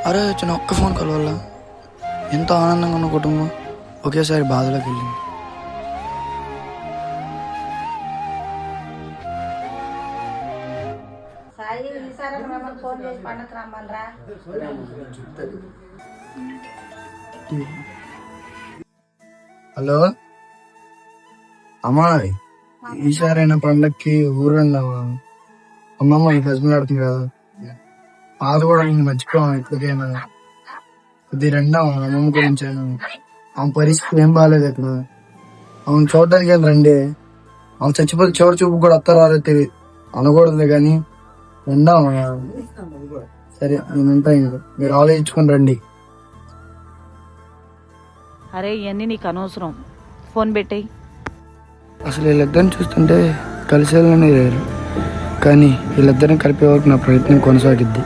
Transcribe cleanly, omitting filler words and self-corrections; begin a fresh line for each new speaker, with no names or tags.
అరే వచ్చిన ఒక్క ఫోన్ కాల్ వల్ల ఎంతో ఆనందంగా ఉన్న కుటుంబం ఒకేసారి బాధలోకి వెళ్ళింది. హలో అమ్మా, ఈసారైనా పండక్కి ఊరు వెళ్దామా? అమ్మమ్మ ఈ హస్బెండ్ ఆడుతుంది కదా, అది కూడా నేను మర్చిపోయాను. ఎక్కడికైనా కొద్ది రెండా అమ్మమ్మ గురించి ఆమె పరిస్థితి ఏం బాగాలేదు అక్కడ. ఆమెను చూడడానికి ఏం రండి, ఆమె చచ్చిపోతే చివరి చూపు కూడా వస్తారో తెలియదు, అనకూడదు కానీ రెండా. సరే నేను ఉంటాను, ఇంకా మీరు ఆలోచించుకొని రండి.
అరే ఇవన్నీ నీకు అనవసరం, ఫోన్ పెట్టేయి.
అసలు వీళ్ళిద్దరిని చూస్తుంటే కలిసేలానే లేరు, కానీ వీళ్ళిద్దరిని కలిపే వరకు నా ప్రయత్నం కొనసాగిద్ది.